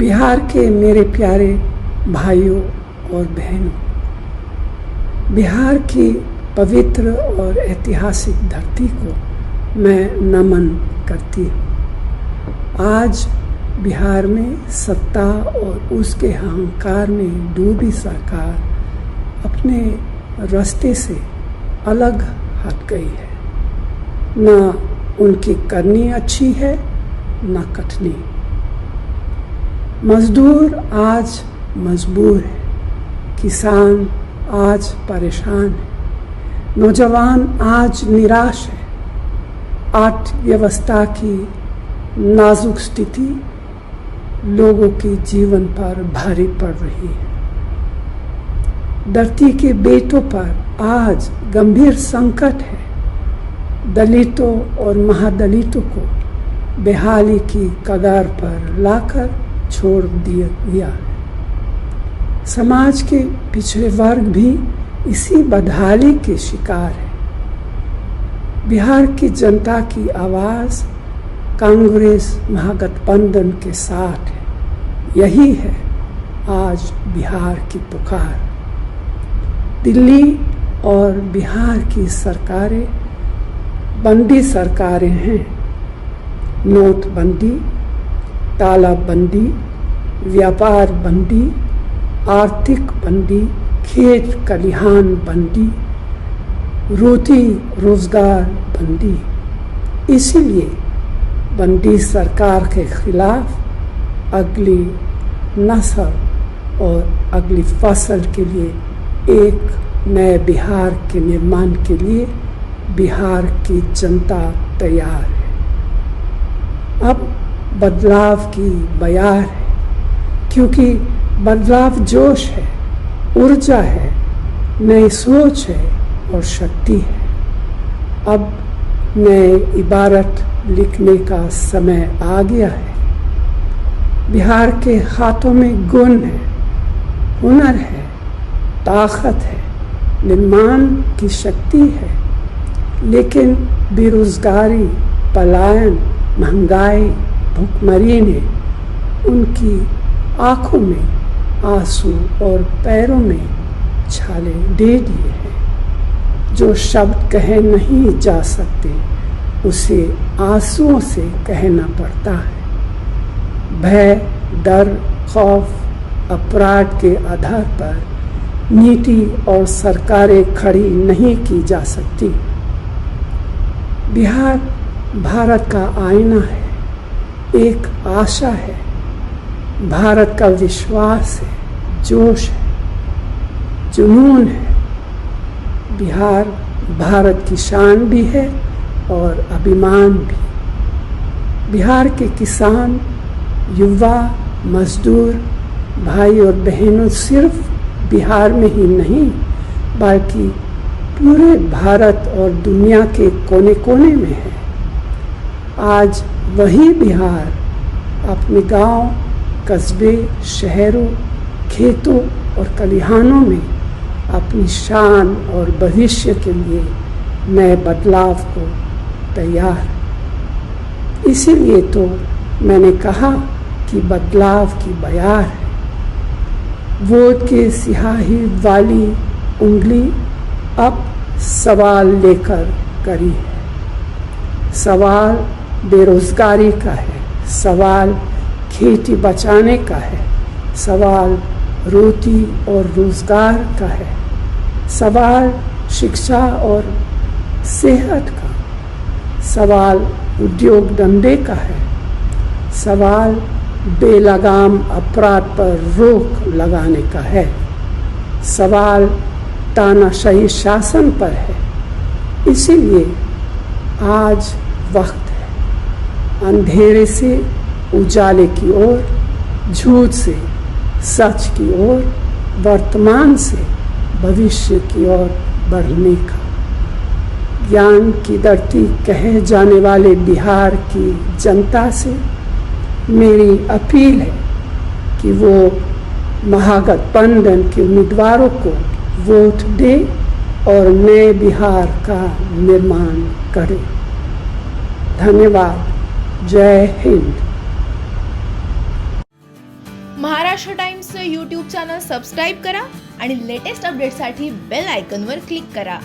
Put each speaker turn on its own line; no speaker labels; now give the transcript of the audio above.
बिहार के मेरे प्यारे भाइयों और बहनों, बिहार की पवित्र और ऐतिहासिक धरती को मैं नमन करती हूँ। आज बिहार में सत्ता और उसके अहंकार में डूबी सरकार अपने रास्ते से अलग हट गई है। न उनकी करनी अच्छी है न कटनी। मजदूर आज मजबूर है, किसान आज परेशान है, नौजवान आज निराश है। अर्थव्यवस्था की नाजुक स्थिति लोगों के जीवन पर भारी पड़ रही है। धरती के बेटों पर आज गंभीर संकट है। दलितों और महादलितों को बेहाली की कगार पर लाकर छोड़ दिया गया है। समाज के पिछड़े वर्ग भी इसी बदहाली के शिकार है। बिहार की जनता की आवाज़ कांग्रेस महागठबंधन के साथ है। यही है आज बिहार की पुकार। दिल्ली और बिहार की सरकारें बंदी सरकारें हैं। नोटबंदी, तालाबंदी, व्यापार बंदी, आर्थिक बंदी, खेत खलिहान बंदी, रोटी रोजगार बंदी। इसीलिए बंदी सरकार के खिलाफ अगली नस्ल और अगली फसल के लिए एक नए बिहार के निर्माण के लिए बिहार की जनता तैयार है। अब बदलाव की बयार है, क्योंकि बदलाव जोश है, ऊर्जा है, नई सोच है और शक्ति है। अब नए इबारत लिखने का समय आ गया है। बिहार के हाथों में गुण है, हुनर है, ताकत है, निर्माण की शक्ति है, लेकिन बेरोजगारी, पलायन, महंगाई, भूखमरी ने उनकी आंखों में आंसू और पैरों में छाले दे दिए हैं। जो शब्द कहे नहीं जा सकते उसे आंसुओं से कहना पड़ता है। भय, डर, खौफ, अपराध के आधार पर नीति और सरकारें खड़ी नहीं की जा सकती। बिहार भारत का आईना है, एक आशा है, भारत का विश्वास है, जोश है, जुनून है। बिहार भारत की शान भी है और अभिमान भी। बिहार के किसान, युवा, मजदूर, भाई और बहनों सिर्फ बिहार में ही नहीं बल्कि पूरे भारत और दुनिया के कोने कोने में है। आज वही बिहार अपने गांव, कस्बे, शहरों, खेतों और खलिहानों में अपनी शान और भविष्य के लिए नए बदलाव को तैयार। इसीलिए तो मैंने कहा कि बदलाव की बयार है। वोट के सियाही वाली उंगली अब सवाल लेकर करी है। सवाल बेरोजगारी का है, सवाल खेती बचाने का है, सवाल रोटी और रोजगार का है, सवाल शिक्षा और सेहत का, सवाल उद्योग धंधे का है, सवाल बेलगाम अपराध पर रोक लगाने का है, सवाल तानाशाही शासन पर है। इसीलिए आज वक्त है अंधेरे से उजाले की ओर, झूठ से सच की ओर, वर्तमान से भविष्य की ओर बढ़ने का। ज्ञान की धरती कहे जाने वाले बिहार की जनता से मेरी अपील है कि वो महागठबंधन के उम्मीदवारों को वोट दे और नए बिहार का निर्माण करे। धन्यवाद। जय हिंद।
महाराष्ट्र टाइम्सचं यूट्यूब चॅनल सबस्क्राईब करा आणि लेटेस्ट अपडेटसाठी बेल आयकॉनवर क्लिक करा.